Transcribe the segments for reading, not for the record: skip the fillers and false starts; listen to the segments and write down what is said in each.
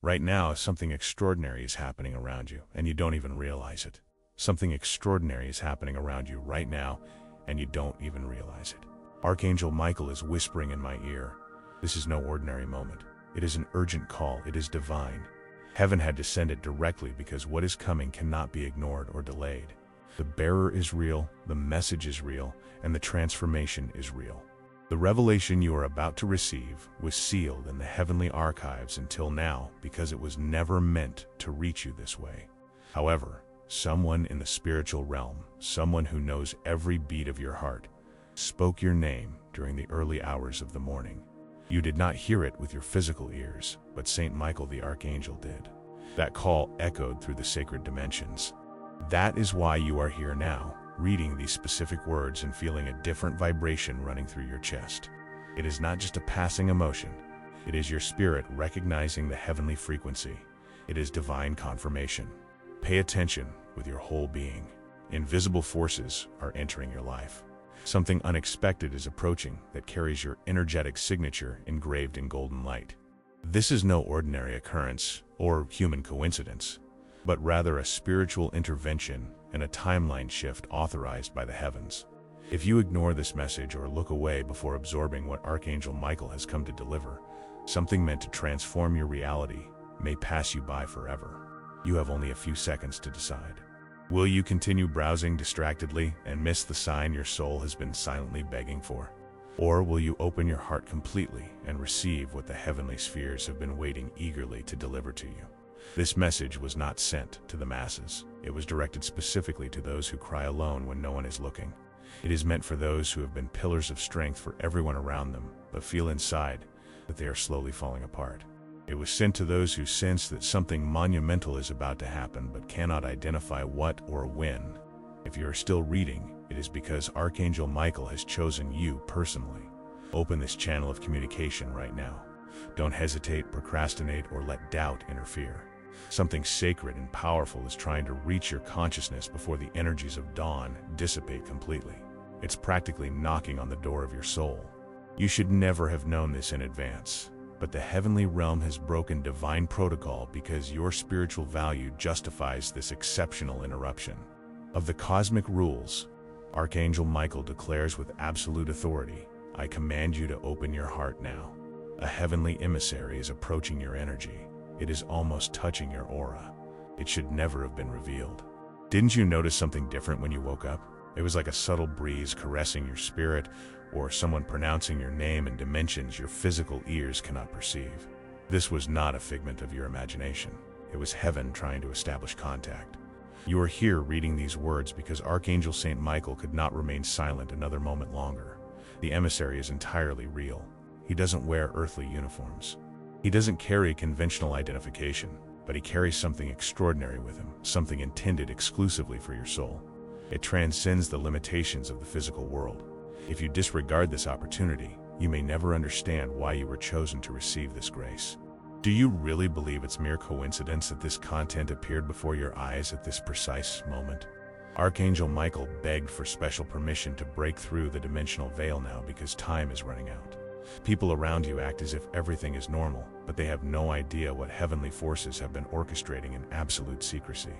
Right now, something extraordinary is happening around you, and you don't even realize it. Something extraordinary is happening around you right now, and you don't even realize it. Archangel Michael is whispering in my ear. This is no ordinary moment. It is an urgent call. It is divine. Heaven had to send it directly because what is coming cannot be ignored or delayed. The bearer is real, the message is real, and the transformation is real. The revelation you are about to receive was sealed in the heavenly archives until now because it was never meant to reach you this way. However, someone in the spiritual realm, someone who knows every beat of your heart, spoke your name during the early hours of the morning. You did not hear it with your physical ears, but Saint Michael the Archangel did. That call echoed through the sacred dimensions. That is why you are here now, reading these specific words and feeling a different vibration running through your chest. It is not just a passing emotion. It is your spirit recognizing the heavenly frequency. It is divine confirmation. Pay attention with your whole being. Invisible forces are entering your life. Something unexpected is approaching that carries your energetic signature engraved in golden light. This is no ordinary occurrence or human coincidence, but rather a spiritual intervention and a timeline shift authorized by the heavens. If you ignore this message or look away before absorbing what Archangel Michael has come to deliver, something meant to transform your reality may pass you by forever. You have only a few seconds to decide. Will you continue browsing distractedly and miss the sign your soul has been silently begging for? Or will you open your heart completely and receive what the heavenly spheres have been waiting eagerly to deliver to you? This message was not sent to the masses. It was directed specifically to those who cry alone when no one is looking. It is meant for those who have been pillars of strength for everyone around them, but feel inside that they are slowly falling apart. It was sent to those who sense that something monumental is about to happen but cannot identify what or when. If you are still reading, it is because Archangel Michael has chosen you personally. Open this channel of communication right now. Don't hesitate, procrastinate, or let doubt interfere. Something sacred and powerful is trying to reach your consciousness before the energies of dawn dissipate completely. It's practically knocking on the door of your soul. You should never have known this in advance. But the heavenly realm has broken divine protocol because your spiritual value justifies this exceptional interruption. Of the cosmic rules, Archangel Michael declares with absolute authority, I command you to open your heart now. A heavenly emissary is approaching your energy. It is almost touching your aura. It should never have been revealed. Didn't you notice something different when you woke up? It was like a subtle breeze caressing your spirit, or someone pronouncing your name in dimensions your physical ears cannot perceive. This was not a figment of your imagination. It was heaven trying to establish contact. You are here reading these words because Archangel Saint Michael could not remain silent another moment longer. The emissary is entirely real. He doesn't wear earthly uniforms. He doesn't carry conventional identification, but he carries something extraordinary with him, something intended exclusively for your soul. It transcends the limitations of the physical world. If you disregard this opportunity, you may never understand why you were chosen to receive this grace. Do you really believe it's mere coincidence that this content appeared before your eyes at this precise moment? Archangel Michael begged for special permission to break through the dimensional veil now because time is running out. People around you act as if everything is normal, but they have no idea what heavenly forces have been orchestrating in absolute secrecy.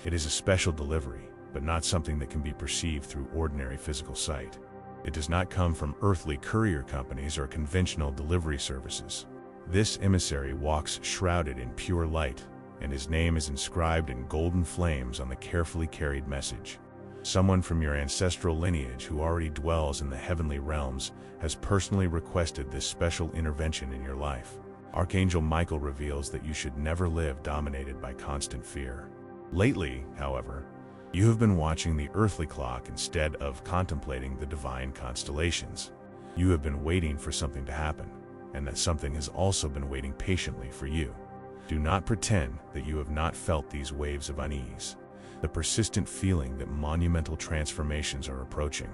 It is a special delivery, but not something that can be perceived through ordinary physical sight. It does not come from earthly courier companies or conventional delivery services. This emissary walks shrouded in pure light, and his name is inscribed in golden flames on the carefully carried message. Someone from your ancestral lineage who already dwells in the heavenly realms has personally requested this special intervention in your life. Archangel Michael reveals that you should never live dominated by constant fear. Lately, however, you have been watching the earthly clock instead of contemplating the divine constellations. You have been waiting for something to happen, and that something has also been waiting patiently for you. Do not pretend that you have not felt these waves of unease, the persistent feeling that monumental transformations are approaching.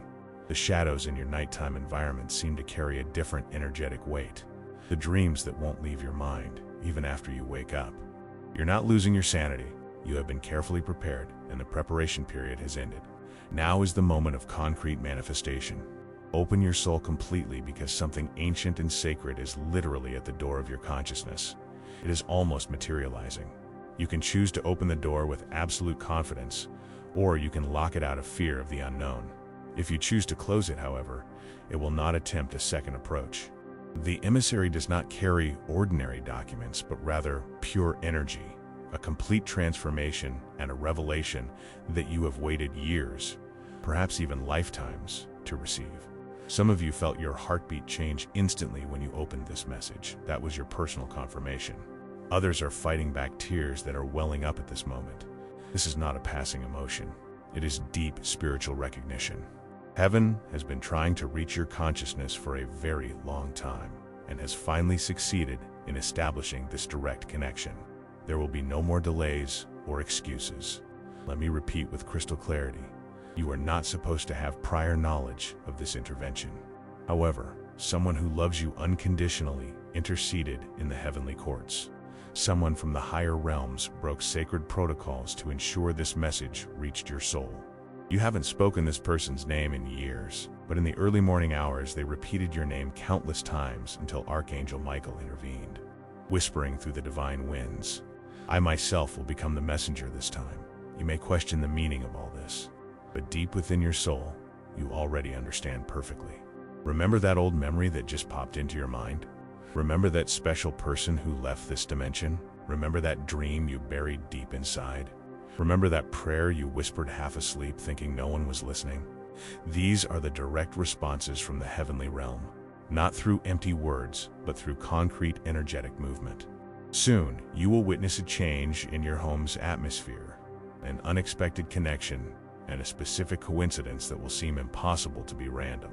The shadows in your nighttime environment seem to carry a different energetic weight. The dreams that won't leave your mind, even after you wake up. You're not losing your sanity. You have been carefully prepared, and the preparation period has ended. Now is the moment of concrete manifestation. Open your soul completely because something ancient and sacred is literally at the door of your consciousness. It is almost materializing. You can choose to open the door with absolute confidence, or you can lock it out of fear of the unknown. If you choose to close it, however, it will not attempt a second approach. The emissary does not carry ordinary documents, but rather pure energy, a complete transformation and a revelation that you have waited years, perhaps even lifetimes, to receive. Some of you felt your heartbeat change instantly when you opened this message. That was your personal confirmation. Others are fighting back tears that are welling up at this moment. This is not a passing emotion. It is deep spiritual recognition. Heaven has been trying to reach your consciousness for a very long time and has finally succeeded in establishing this direct connection. There will be no more delays or excuses. Let me repeat with crystal clarity. You are not supposed to have prior knowledge of this intervention. However, someone who loves you unconditionally interceded in the heavenly courts. Someone from the higher realms broke sacred protocols to ensure this message reached your soul. You haven't spoken this person's name in years, but in the early morning hours they repeated your name countless times until Archangel Michael intervened, whispering through the divine winds. I myself will become the messenger this time. You may question the meaning of all this, but deep within your soul, you already understand perfectly. Remember that old memory that just popped into your mind? Remember that special person who left this dimension? Remember that dream you buried deep inside? Remember that prayer you whispered half asleep thinking no one was listening? These are the direct responses from the heavenly realm, not through empty words, but through concrete energetic movement. Soon, you will witness a change in your home's atmosphere, an unexpected connection, and a specific coincidence that will seem impossible to be random.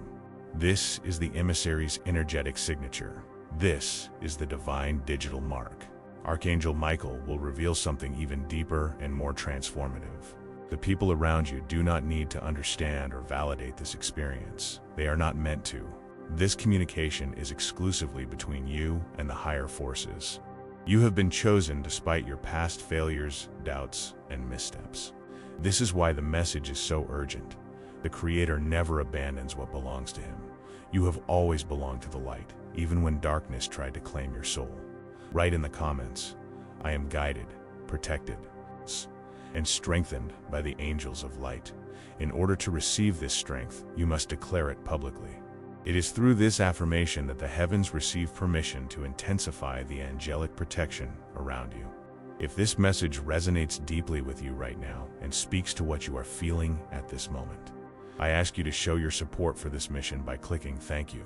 This is the emissary's energetic signature. This is the divine digital mark. Archangel Michael will reveal something even deeper and more transformative. The people around you do not need to understand or validate this experience. They are not meant to. This communication is exclusively between you and the higher forces. You have been chosen despite your past failures, doubts, and missteps. This is why the message is so urgent. The Creator never abandons what belongs to Him. You have always belonged to the light, even when darkness tried to claim your soul. Write in the comments, I am guided, protected, and strengthened by the angels of light. In order to receive this strength, you must declare it publicly. It is through this affirmation that the heavens receive permission to intensify the angelic protection around you. If this message resonates deeply with you right now and speaks to what you are feeling at this moment, I ask you to show your support for this mission by clicking thank you.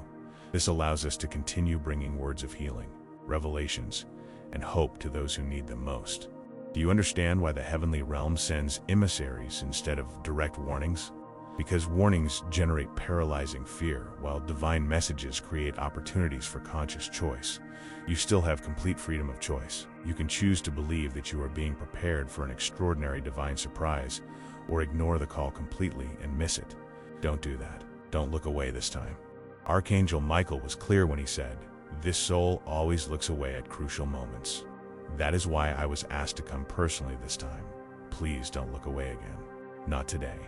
This allows us to continue bringing words of healing, revelations, and hope to those who need them most. Do you understand why the heavenly realm sends emissaries instead of direct warnings? Because warnings generate paralyzing fear, while divine messages create opportunities for conscious choice. You still have complete freedom of choice. You can choose to believe that you are being prepared for an extraordinary divine surprise, or ignore the call completely and miss it. Don't do that. Don't look away this time. Archangel Michael was clear when he said, "This soul always looks away at crucial moments." That is why I was asked to come personally this time. Please don't look away again. Not today.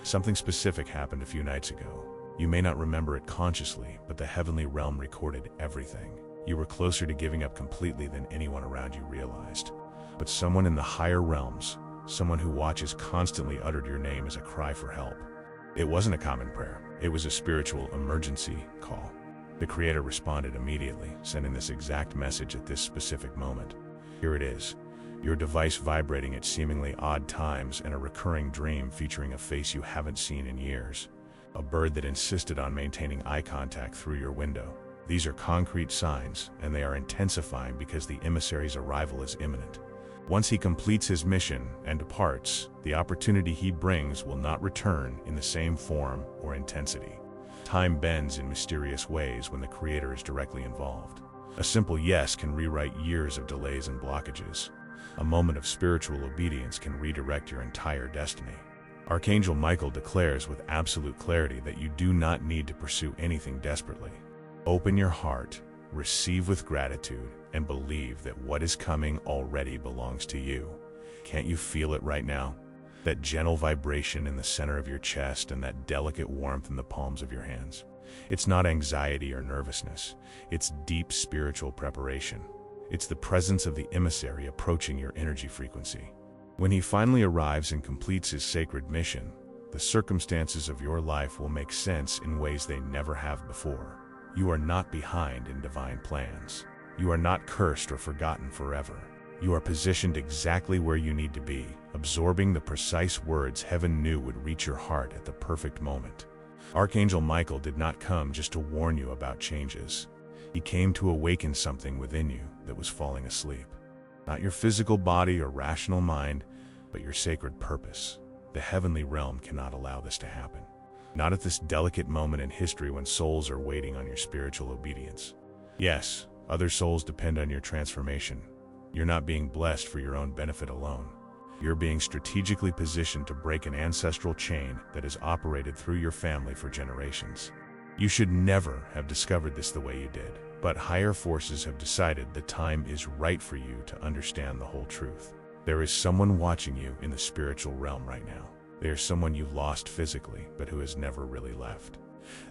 Something specific happened a few nights ago. You may not remember it consciously, but the heavenly realm recorded everything. You were closer to giving up completely than anyone around you realized. But someone in the higher realms, someone who watches constantly, uttered your name as a cry for help. It wasn't a common prayer. It was a spiritual emergency call. The Creator responded immediately, sending this exact message at this specific moment. Here it is. Your device vibrating at seemingly odd times, and a recurring dream featuring a face you haven't seen in years. A bird that insisted on maintaining eye contact through your window. These are concrete signs, and they are intensifying because the emissary's arrival is imminent. Once he completes his mission and departs, the opportunity he brings will not return in the same form or intensity. Time bends in mysterious ways when the Creator is directly involved. A simple yes can rewrite years of delays and blockages. A moment of spiritual obedience can redirect your entire destiny. Archangel Michael declares with absolute clarity that you do not need to pursue anything desperately. Open your heart, receive with gratitude, and believe that what is coming already belongs to you. Can't you feel it right now? That gentle vibration in the center of your chest and that delicate warmth in the palms of your hands. It's not anxiety or nervousness. It's deep spiritual preparation. It's the presence of the emissary approaching your energy frequency. When he finally arrives and completes his sacred mission, the circumstances of your life will make sense in ways they never have before. You are not behind in divine plans. You are not cursed or forgotten forever. You are positioned exactly where you need to be, absorbing the precise words heaven knew would reach your heart at the perfect moment. Archangel Michael did not come just to warn you about changes. He came to awaken something within you that was falling asleep. Not your physical body or rational mind, but your sacred purpose. The heavenly realm cannot allow this to happen. Not at this delicate moment in history when souls are waiting on your spiritual obedience. Yes, other souls depend on your transformation. You're not being blessed for your own benefit alone. You're being strategically positioned to break an ancestral chain that has operated through your family for generations. You should never have discovered this the way you did, but higher forces have decided the time is right for you to understand the whole truth. There is someone watching you in the spiritual realm right now. They are someone you've lost physically, but who has never really left.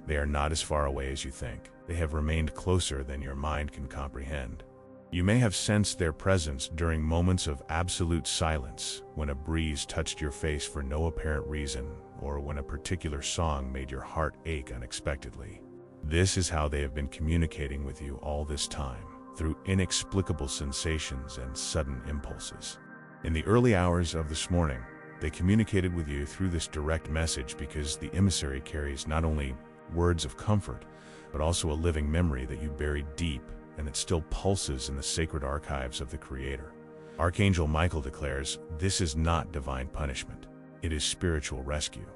They are not as far away as you think. They have remained closer than your mind can comprehend. You may have sensed their presence during moments of absolute silence, when a breeze touched your face for no apparent reason, or when a particular song made your heart ache unexpectedly. This is how they have been communicating with you all this time, through inexplicable sensations and sudden impulses. In the early hours of this morning, they communicated with you through this direct message because the emissary carries not only words of comfort, but also a living memory that you buried deep and that still pulses in the sacred archives of the Creator. Archangel Michael declares, this is not divine punishment. It is spiritual rescue.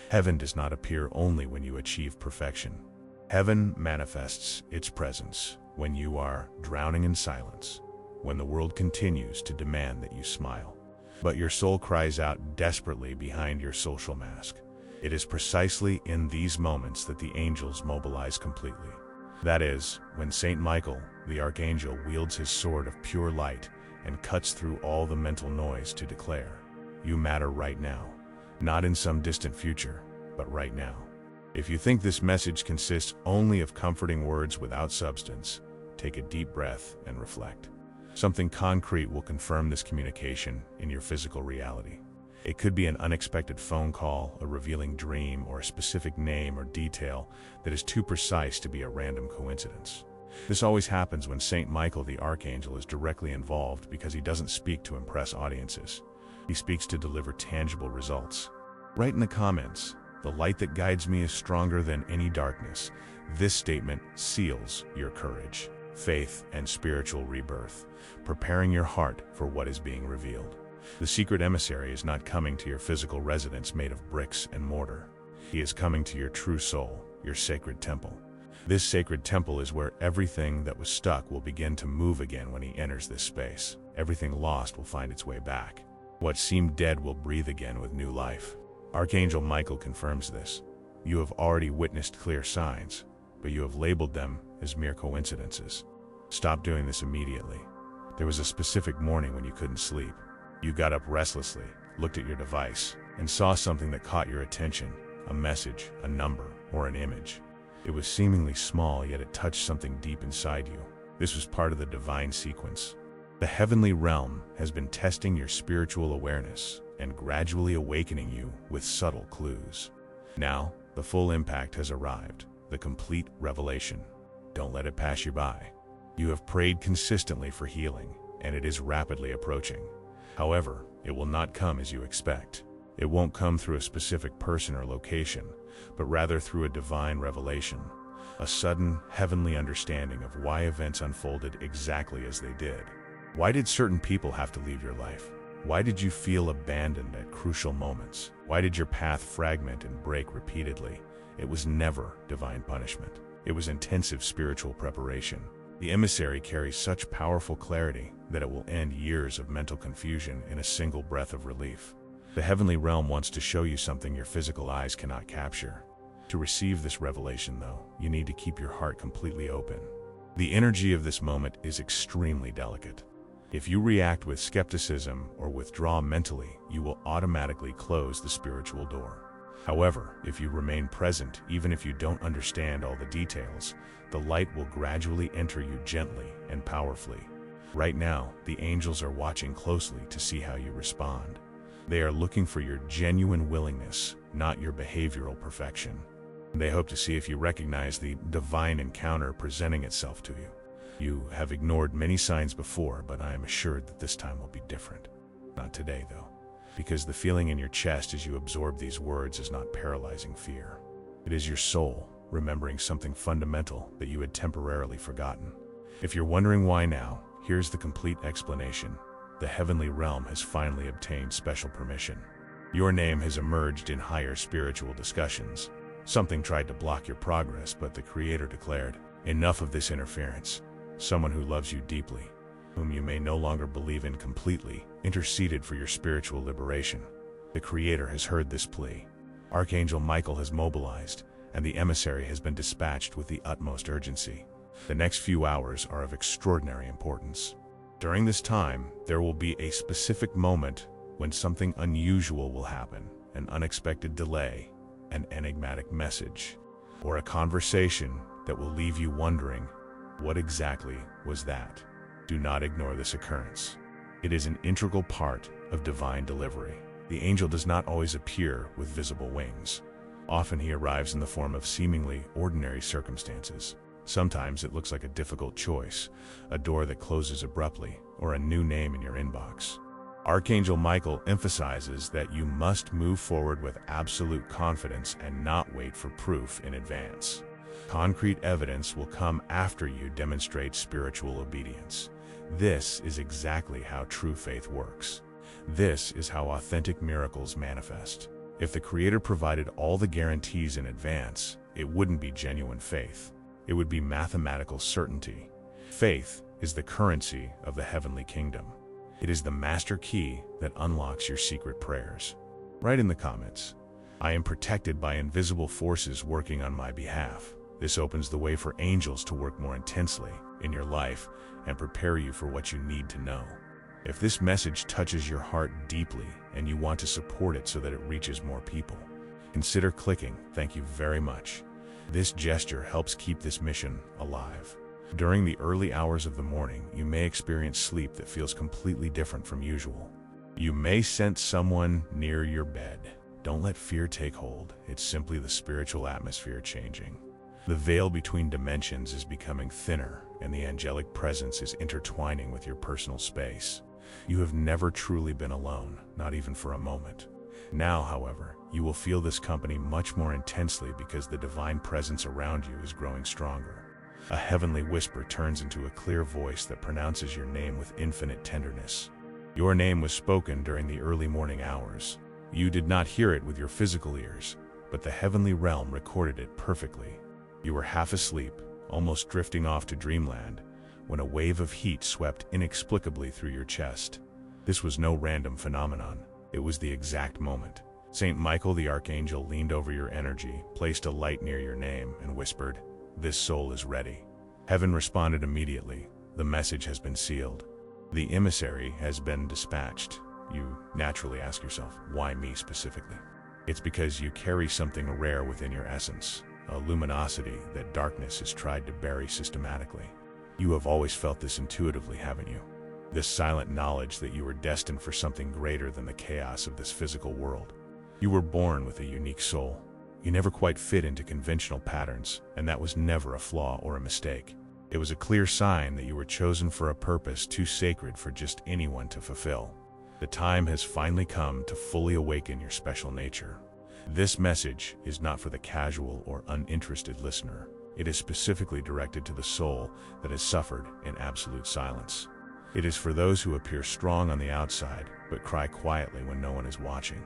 Heaven does not appear only when you achieve perfection. Heaven manifests its presence when you are drowning in silence, when the world continues to demand that you smile. But your soul cries out desperately behind your social mask. It is precisely in these moments that the angels mobilize completely. That is, when Saint Michael, the archangel, wields his sword of pure light and cuts through all the mental noise to declare, you matter right now, not in some distant future, but right now. If you think this message consists only of comforting words without substance, take a deep breath and reflect. Something concrete will confirm this communication in your physical reality. It could be an unexpected phone call, a revealing dream, or a specific name or detail that is too precise to be a random coincidence. This always happens when Saint Michael the Archangel is directly involved because he doesn't speak to impress audiences. He speaks to deliver tangible results. Write in the comments, "The light that guides me is stronger than any darkness." This statement seals your courage, faith, and spiritual rebirth, preparing your heart for what is being revealed. The secret emissary is not coming to your physical residence made of bricks and mortar. He is coming to your true soul, your sacred temple. This sacred temple is where everything that was stuck will begin to move again when he enters this space. Everything lost will find its way back. What seemed dead will breathe again with new life. Archangel Michael confirms this. You have already witnessed clear signs, but you have labeled them as mere coincidences. Stop doing this immediately. There was a specific morning when you couldn't sleep. You got up restlessly, looked at your device, and saw something that caught your attention, a message, a number, or an image. It was seemingly small, yet it touched something deep inside you. This was part of the divine sequence. The heavenly realm has been testing your spiritual awareness and gradually awakening you with subtle clues. Now, the full impact has arrived, the complete revelation. Don't let it pass you by. You have prayed consistently for healing, and it is rapidly approaching. However, it will not come as you expect. It won't come through a specific person or location, but rather through a divine revelation, a sudden, heavenly understanding of why events unfolded exactly as they did. Why did certain people have to leave your life? Why did you feel abandoned at crucial moments? Why did your path fragment and break repeatedly? It was never divine punishment. It was intensive spiritual preparation. The emissary carries such powerful clarity that it will end years of mental confusion in a single breath of relief. The heavenly realm wants to show you something your physical eyes cannot capture. To receive this revelation, though, you need to keep your heart completely open. The energy of this moment is extremely delicate. If you react with skepticism or withdraw mentally, you will automatically close the spiritual door. However, if you remain present, even if you don't understand all the details, the light will gradually enter you gently and powerfully. Right now, the angels are watching closely to see how you respond. They are looking for your genuine willingness, not your behavioral perfection. They hope to see if you recognize the divine encounter presenting itself to you. You have ignored many signs before, but I am assured that this time will be different. Not today, though, because the feeling in your chest as you absorb these words is not paralyzing fear. It is your soul remembering something fundamental that you had temporarily forgotten. If you're wondering why now, here's the complete explanation. The heavenly realm has finally obtained special permission. Your name has emerged in higher spiritual discussions. Something tried to block your progress, but the Creator declared, "Enough of this interference." Someone who loves you deeply, whom you may no longer believe in completely, interceded for your spiritual liberation. The Creator has heard this plea. Archangel Michael has mobilized, and the emissary has been dispatched with the utmost urgency. The next few hours are of extraordinary importance. During this time, there will be a specific moment when something unusual will happen, an unexpected delay, an enigmatic message, or a conversation that will leave you wondering, what exactly was that? Do not ignore this occurrence. It is an integral part of divine delivery. The angel does not always appear with visible wings. Often he arrives in the form of seemingly ordinary circumstances. Sometimes it looks like a difficult choice, a door that closes abruptly, or a new name in your inbox. Archangel Michael emphasizes that you must move forward with absolute confidence and not wait for proof in advance. Concrete evidence will come after you demonstrate spiritual obedience. This is exactly how true faith works. This is how authentic miracles manifest. If the Creator provided all the guarantees in advance, it wouldn't be genuine faith. It would be mathematical certainty. Faith is the currency of the heavenly kingdom. It is the master key that unlocks your secret prayers. Write in the comments, "I am protected by invisible forces working on my behalf." This opens the way for angels to work more intensely in your life and prepare you for what you need to know. If this message touches your heart deeply and you want to support it so that it reaches more people, consider clicking "Thank you very much." This gesture helps keep this mission alive. During the early hours of the morning, you may experience sleep that feels completely different from usual. You may sense someone near your bed. Don't let fear take hold. It's simply the spiritual atmosphere changing. The veil between dimensions is becoming thinner, and the angelic presence is intertwining with your personal space. You have never truly been alone, not even for a moment. Now, however, you will feel this company much more intensely because the divine presence around you is growing stronger. A heavenly whisper turns into a clear voice that pronounces your name with infinite tenderness. Your name was spoken during the early morning hours. You did not hear it with your physical ears, but the heavenly realm recorded it perfectly. You were half asleep, almost drifting off to dreamland, when a wave of heat swept inexplicably through your chest. This was no random phenomenon. It was the exact moment. Saint Michael the Archangel leaned over your energy, placed a light near your name, and whispered, "This soul is ready." Heaven responded immediately. The message has been sealed. The emissary has been dispatched. You naturally ask yourself, why me specifically? It's because you carry something rare within your essence, a luminosity that darkness has tried to bury systematically. You have always felt this intuitively, haven't you? This silent knowledge that you were destined for something greater than the chaos of this physical world. You were born with a unique soul. You never quite fit into conventional patterns, and that was never a flaw or a mistake. It was a clear sign that you were chosen for a purpose too sacred for just anyone to fulfill. The time has finally come to fully awaken your special nature. This message is not for the casual or uninterested listener. It is specifically directed to the soul that has suffered in absolute silence. It is for those who appear strong on the outside, but cry quietly when no one is watching.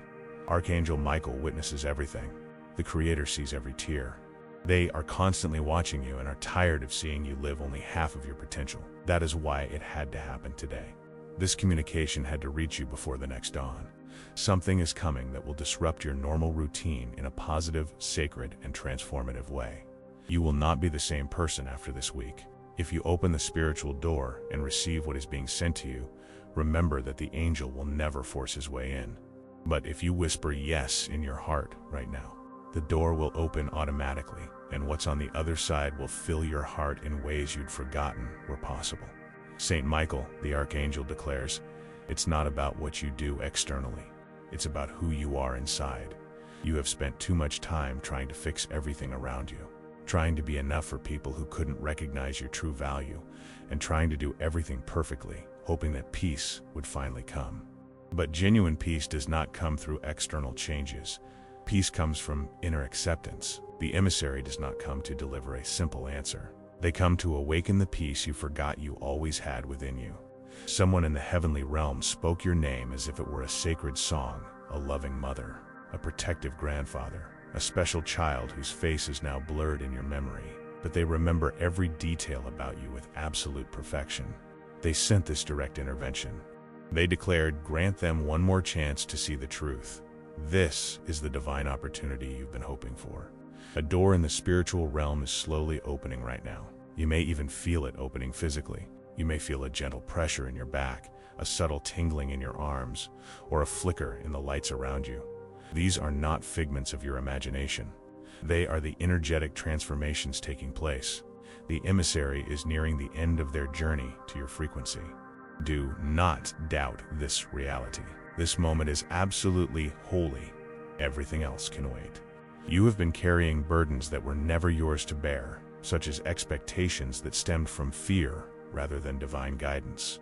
Archangel Michael witnesses everything. The Creator sees every tear. They are constantly watching you and are tired of seeing you live only half of your potential. That is why it had to happen today. This communication had to reach you before the next dawn. Something is coming that will disrupt your normal routine in a positive, sacred, and transformative way. You will not be the same person after this week. If you open the spiritual door and receive what is being sent to you, remember that the angel will never force his way in. But if you whisper yes in your heart right now, the door will open automatically, and what's on the other side will fill your heart in ways you'd forgotten were possible. Saint Michael, the archangel, declares, "It's not about what you do externally. It's about who you are inside. You have spent too much time trying to fix everything around you, trying to be enough for people who couldn't recognize your true value, and trying to do everything perfectly, hoping that peace would finally come. But genuine peace does not come through external changes. Peace comes from inner acceptance. The emissary does not come to deliver a simple answer. They come to awaken the peace you forgot you always had within you. Someone in the heavenly realm spoke your name as if it were a sacred song, a loving mother, a protective grandfather, a special child whose face is now blurred in your memory, but they remember every detail about you with absolute perfection. They sent this direct intervention. They declared, grant them one more chance to see the truth. This is the divine opportunity you've been hoping for. A door in the spiritual realm is slowly opening right now. You may even feel it opening physically. You may feel a gentle pressure in your back, a subtle tingling in your arms, or a flicker in the lights around you. These are not figments of your imagination. They are the energetic transformations taking place. The emissary is nearing the end of their journey to your frequency. Do not doubt this reality. This moment is absolutely holy. Everything else can wait. You have been carrying burdens that were never yours to bear, such as expectations that stemmed from fear rather than divine guidance.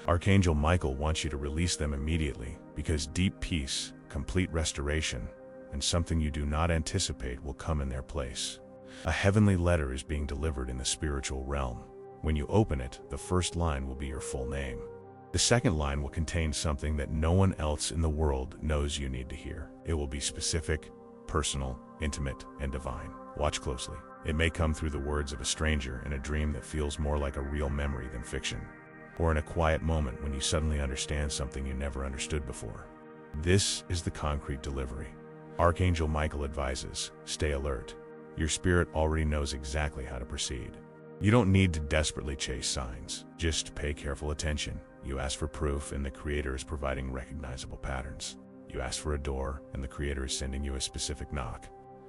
Archangel Michael wants you to release them immediately, because deep peace, complete restoration, and something you do not anticipate will come in their place. A heavenly letter is being delivered in the spiritual realm. When you open it, the first line will be your full name. The second line will contain something that no one else in the world knows you need to hear. It will be specific, personal, intimate, and divine. Watch closely. It may come through the words of a stranger in a dream that feels more like a real memory than fiction, or in a quiet moment when you suddenly understand something you never understood before. This is the concrete delivery. Archangel Michael advises, stay alert. Your spirit already knows exactly how to proceed. You don't need to desperately chase signs. Just pay careful attention. You ask for proof, and the Creator is providing recognizable patterns. You ask for a door, and the Creator is sending you a specific knock.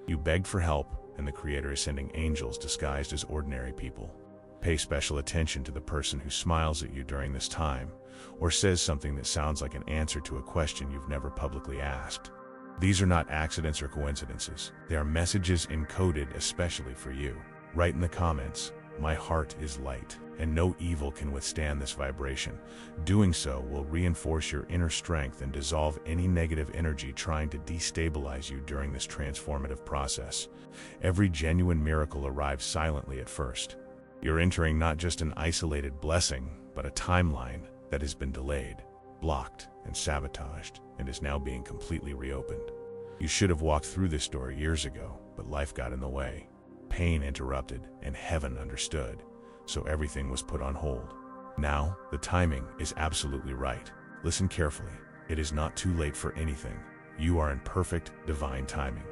You beg for help, and the Creator is sending angels disguised as ordinary people. Pay special attention to the person who smiles at you during this time, or says something that sounds like an answer to a question you've never publicly asked. These are not accidents or coincidences. They are messages encoded especially for you. Write in the comments, "My heart is light, and no evil can withstand this vibration." Doing so will reinforce your inner strength and dissolve any negative energy trying to destabilize you during this transformative process. Every genuine miracle arrives silently at first. You're entering not just an isolated blessing, but a timeline that has been delayed, blocked, and sabotaged, and is now being completely reopened. You should have walked through this door years ago, but life got in the way. Pain interrupted, and heaven understood, so everything was put on hold. Now, the timing is absolutely right. Listen carefully. It is not too late for anything. You are in perfect, divine timing.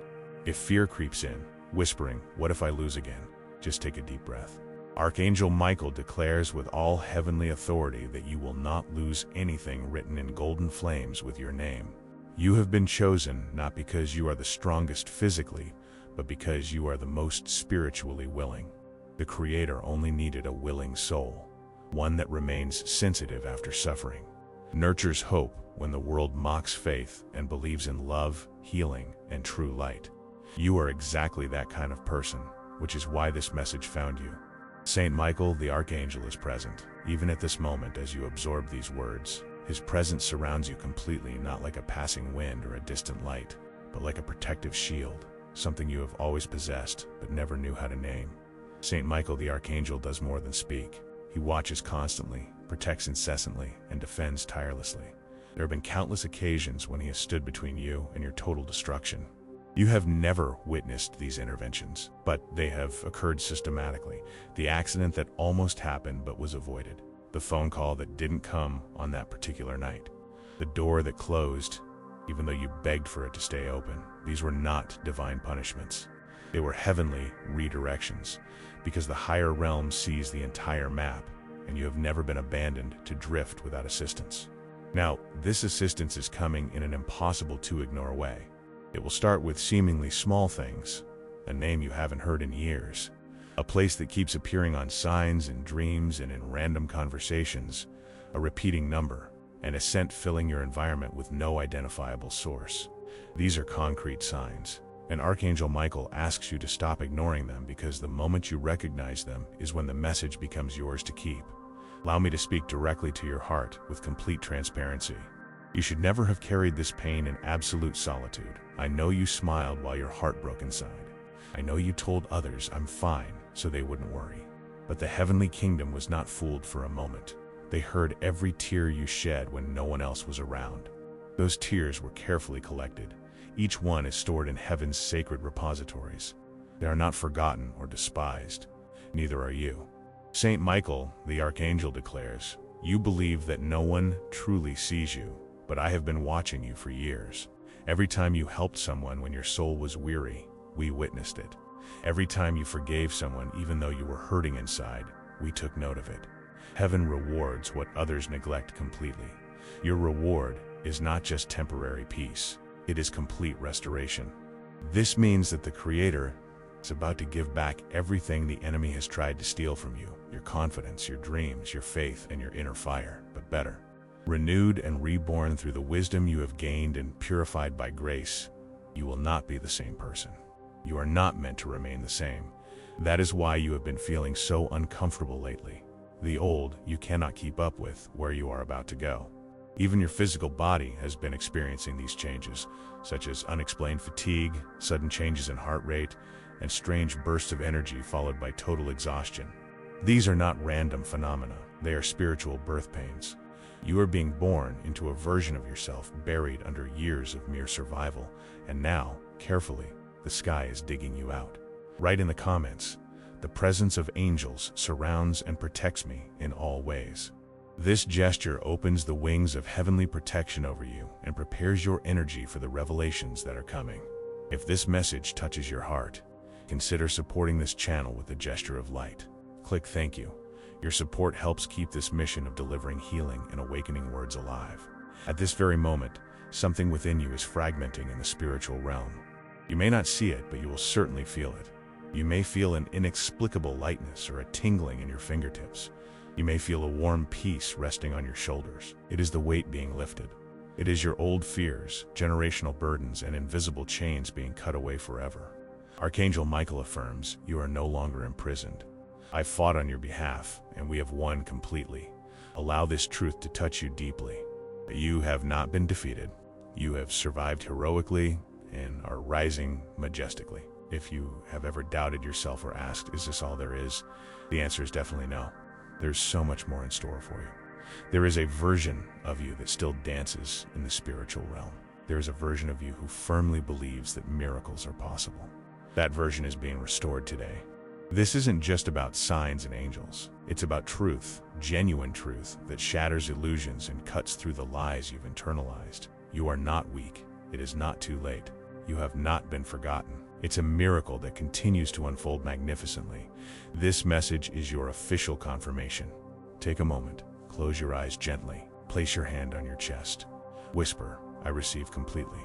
If fear creeps in, whispering, "What if I lose again?" just take a deep breath. Archangel Michael declares with all heavenly authority that you will not lose anything written in golden flames with your name. You have been chosen not because you are the strongest physically, but because you are the most spiritually willing. The Creator only needed a willing soul, one that remains sensitive after suffering, nurtures hope when the world mocks faith, and believes in love, healing, and true light. You are exactly that kind of person, which is why this message found you. Saint Michael, the Archangel, is present, even at this moment as you absorb these words. His presence surrounds you completely, not like a passing wind or a distant light, but like a protective shield, something you have always possessed but never knew how to name. Saint Michael, the Archangel, does more than speak. He watches constantly, protects incessantly, and defends tirelessly. There have been countless occasions when he has stood between you and your total destruction. You have never witnessed these interventions, but they have occurred systematically. The accident that almost happened but was avoided. The phone call that didn't come on that particular night. The door that closed, even though you begged for it to stay open. These were not divine punishments. They were heavenly redirections, because the higher realm sees the entire map, and you have never been abandoned to drift without assistance. Now, this assistance is coming in an impossible-to-ignore way. It will start with seemingly small things, a name you haven't heard in years, A place that keeps appearing on signs and dreams and in random conversations, a repeating number, and a scent filling your environment with no identifiable source. These are concrete signs, and Archangel Michael asks you to stop ignoring them, because the moment you recognize them is when the message becomes yours to keep. Allow me to speak directly to your heart with complete transparency. You should never have carried this pain in absolute solitude. I know you smiled while your heart broke inside. I know you told others I'm fine so they wouldn't worry. But the heavenly kingdom was not fooled for a moment. They heard every tear you shed when no one else was around. Those tears were carefully collected. Each one is stored in heaven's sacred repositories. They are not forgotten or despised. Neither are you. Saint Michael, the archangel, declares, "You believe that no one truly sees you, but I have been watching you for years. Every time you helped someone when your soul was weary, we witnessed it. Every time you forgave someone even though you were hurting inside, we took note of it. Heaven rewards what others neglect completely. Your reward is not just temporary peace, it is complete restoration." This means that the Creator is about to give back everything the enemy has tried to steal from you: your confidence, your dreams, your faith, and your inner fire, but better. Renewed and reborn through the wisdom you have gained and purified by grace, you will not be the same person. You are not meant to remain the same. That is why you have been feeling so uncomfortable lately. The old you cannot keep up with where you are about to go. Even your physical body has been experiencing these changes, such as unexplained fatigue, sudden changes in heart rate, and strange bursts of energy followed by total exhaustion. These are not random phenomena, they are spiritual birth pains. You are being born into a version of yourself buried under years of mere survival, and now, carefully, the sky is digging you out. Write in the comments, "The presence of angels surrounds and protects me in all ways." This gesture opens the wings of heavenly protection over you and prepares your energy for the revelations that are coming. If this message touches your heart, consider supporting this channel with a gesture of light. Click "Thank you." Your support helps keep this mission of delivering healing and awakening words alive. At this very moment, something within you is fragmenting in the spiritual realm. You may not see it, but you will certainly feel it. You may feel an inexplicable lightness or a tingling in your fingertips. You may feel a warm peace resting on your shoulders. It is the weight being lifted. It is your old fears, generational burdens, and invisible chains being cut away forever. Archangel Michael affirms, "You are no longer imprisoned. I fought on your behalf, and we have won completely." Allow this truth to touch you deeply. You have not been defeated. You have survived heroically and are rising majestically. If you have ever doubted yourself or asked, "Is this all there is?" the answer is definitely no. There's so much more in store for you. There is a version of you that still dances in the spiritual realm. There is a version of you who firmly believes that miracles are possible. That version is being restored today. This isn't just about signs and angels. It's about truth, genuine truth that shatters illusions and cuts through the lies you've internalized. You are not weak. It is not too late. You have not been forgotten. It's a miracle that continues to unfold magnificently. This message is your official confirmation. Take a moment, close your eyes gently, place your hand on your chest. Whisper, "I receive completely."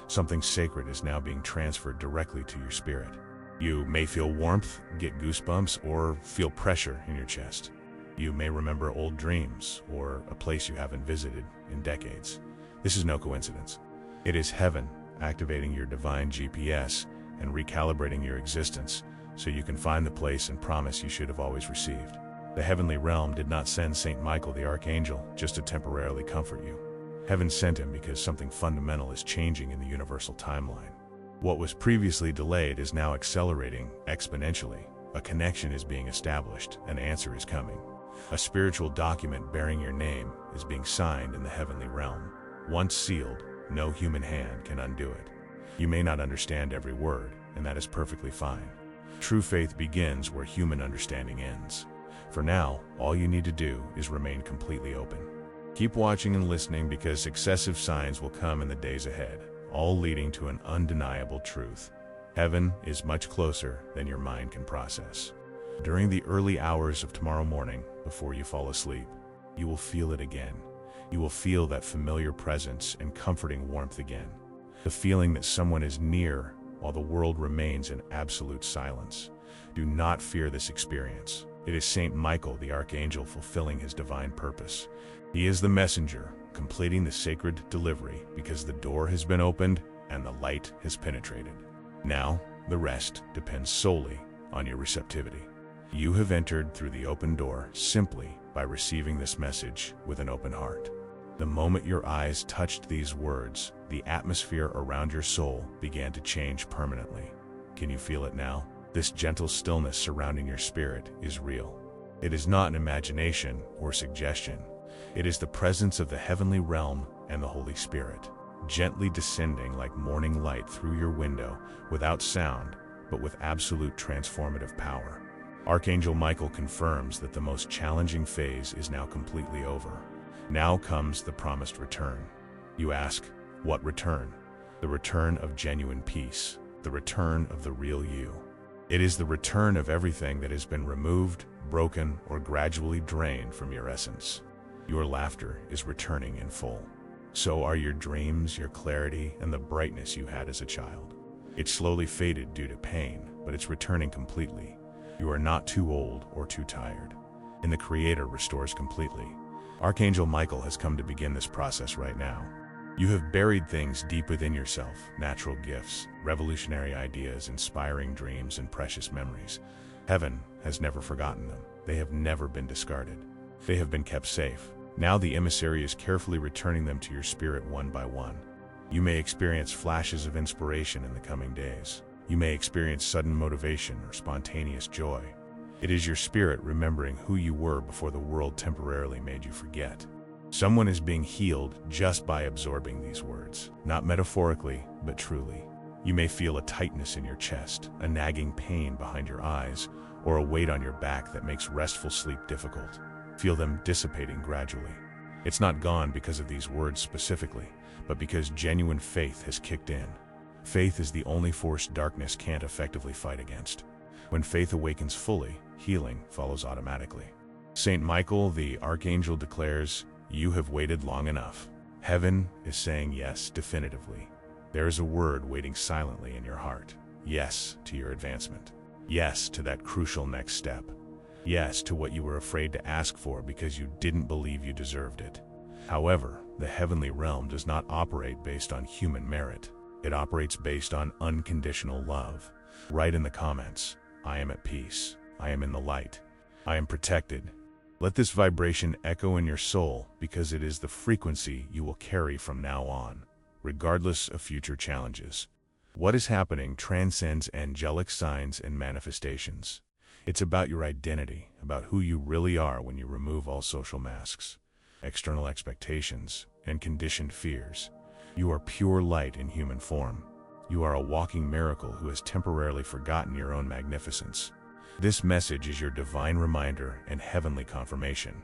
Something sacred is now being transferred directly to your spirit. You may feel warmth, get goosebumps, or feel pressure in your chest. You may remember old dreams or a place you haven't visited in decades. This is no coincidence. It is heaven activating your divine GPS and recalibrating your existence so you can find the place and promise you should have always received. The heavenly realm did not send Saint Michael the Archangel just to temporarily comfort you. Heaven sent him because something fundamental is changing in the universal timeline. What was previously delayed is now accelerating exponentially. A connection is being established, an answer is coming. A spiritual document bearing your name is being signed in the heavenly realm. Once sealed, no human hand can undo it. You may not understand every word, and that is perfectly fine. True faith begins where human understanding ends. For now, all you need to do is remain completely open. Keep watching and listening, because successive signs will come in the days ahead, all leading to an undeniable truth. Heaven is much closer than your mind can process. During the early hours of tomorrow morning, before you fall asleep, you will feel it again. You will feel that familiar presence and comforting warmth again. The feeling that someone is near while the world remains in absolute silence. Do not fear this experience. It is Saint Michael the Archangel fulfilling his divine purpose. He is the messenger, completing the sacred delivery because the door has been opened and the light has penetrated. Now, the rest depends solely on your receptivity. You have entered through the open door simply by receiving this message with an open heart. The moment your eyes touched these words, the atmosphere around your soul began to change permanently. Can you feel it now? This gentle stillness surrounding your spirit is real. It is not an imagination or suggestion. It is the presence of the heavenly realm and the Holy Spirit, gently descending like morning light through your window, without sound, but with absolute transformative power. Archangel Michael confirms that the most challenging phase is now completely over. Now comes the promised return. You ask, what return? The return of genuine peace, the return of the real you. It is the return of everything that has been removed, broken, or gradually drained from your essence. Your laughter is returning in full. So are your dreams, your clarity, and the brightness you had as a child. It slowly faded due to pain, but it's returning completely. You are not too old or too tired. And the Creator restores completely. Archangel Michael has come to begin this process right now. You have buried things deep within yourself, natural gifts, revolutionary ideas, inspiring dreams, and precious memories. Heaven has never forgotten them. They have never been discarded. They have been kept safe. Now the emissary is carefully returning them to your spirit one by one. You may experience flashes of inspiration in the coming days. You may experience sudden motivation or spontaneous joy. It is your spirit remembering who you were before the world temporarily made you forget. Someone is being healed just by absorbing these words, not metaphorically, but truly. You may feel a tightness in your chest, a nagging pain behind your eyes, or a weight on your back that makes restful sleep difficult. Feel them dissipating gradually. It's not gone because of these words specifically, but because genuine faith has kicked in. Faith is the only force darkness can't effectively fight against. When faith awakens fully, healing follows automatically. Saint Michael the Archangel declares, "You have waited long enough." Heaven is saying yes definitively. There is a word waiting silently in your heart. Yes to your advancement. Yes to that crucial next step. Yes to what you were afraid to ask for because you didn't believe you deserved it. However, the heavenly realm does not operate based on human merit. It operates based on unconditional love. Write in the comments, "I am at peace. I am in the light. I am protected." Let this vibration echo in your soul because it is the frequency you will carry from now on, regardless of future challenges. What is happening transcends angelic signs and manifestations. It's about your identity, about who you really are when you remove all social masks, external expectations, and conditioned fears. You are pure light in human form. You are a walking miracle who has temporarily forgotten your own magnificence. This message is your divine reminder and heavenly confirmation.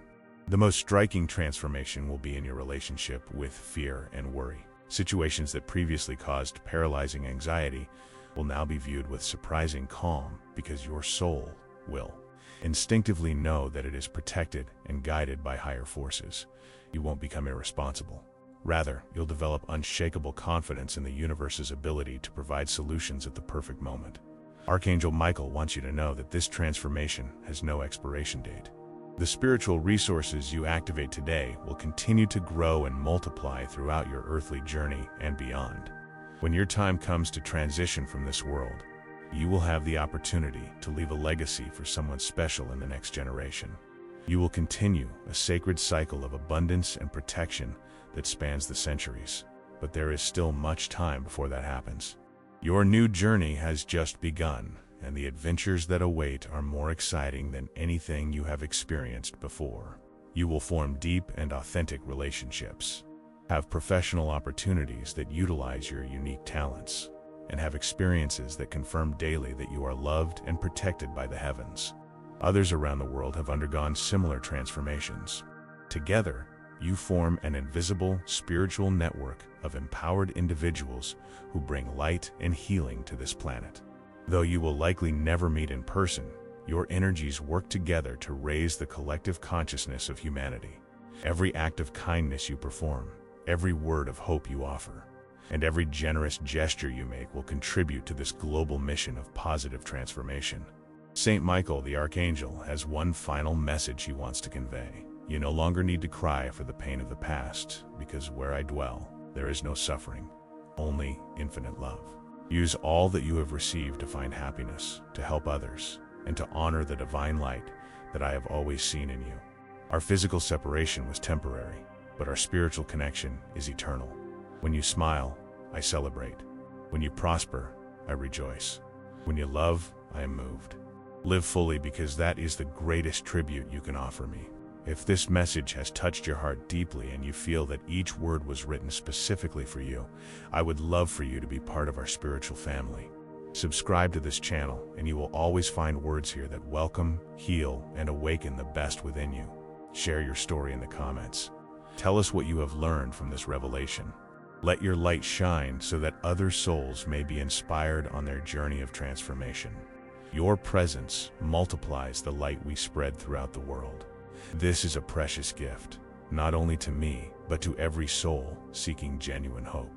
The most striking transformation will be in your relationship with fear and worry. Situations that previously caused paralyzing anxiety will now be viewed with surprising calm because your soul will instinctively know that it is protected and guided by higher forces. You won't become irresponsible. Rather, you'll develop unshakable confidence in the universe's ability to provide solutions at the perfect moment. Archangel Michael wants you to know that this transformation has no expiration date. The spiritual resources you activate today will continue to grow and multiply throughout your earthly journey and beyond. When your time comes to transition from this world, you will have the opportunity to leave a legacy for someone special in the next generation. You will continue a sacred cycle of abundance and protection that spans the centuries. But there is still much time before that happens. Your new journey has just begun, and the adventures that await are more exciting than anything you have experienced before. You will form deep and authentic relationships, have professional opportunities that utilize your unique talents, and have experiences that confirm daily that you are loved and protected by the heavens. Others around the world have undergone similar transformations. Together, you form an invisible spiritual network of empowered individuals who bring light and healing to this planet. Though you will likely never meet in person, your energies work together to raise the collective consciousness of humanity. Every act of kindness you perform, every word of hope you offer, and every generous gesture you make will contribute to this global mission of positive transformation. Saint Michael, the Archangel, has one final message he wants to convey. You no longer need to cry for the pain of the past, because where I dwell, there is no suffering, only infinite love. Use all that you have received to find happiness, to help others, and to honor the divine light that I have always seen in you. Our physical separation was temporary, but our spiritual connection is eternal. When you smile, I celebrate. When you prosper, I rejoice. When you love, I am moved. Live fully, because that is the greatest tribute you can offer me. If this message has touched your heart deeply and you feel that each word was written specifically for you, I would love for you to be part of our spiritual family. Subscribe to this channel and you will always find words here that welcome, heal, and awaken the best within you. Share your story in the comments. Tell us what you have learned from this revelation. Let your light shine so that other souls may be inspired on their journey of transformation. Your presence multiplies the light we spread throughout the world. This is a precious gift, not only to me, but to every soul seeking genuine hope.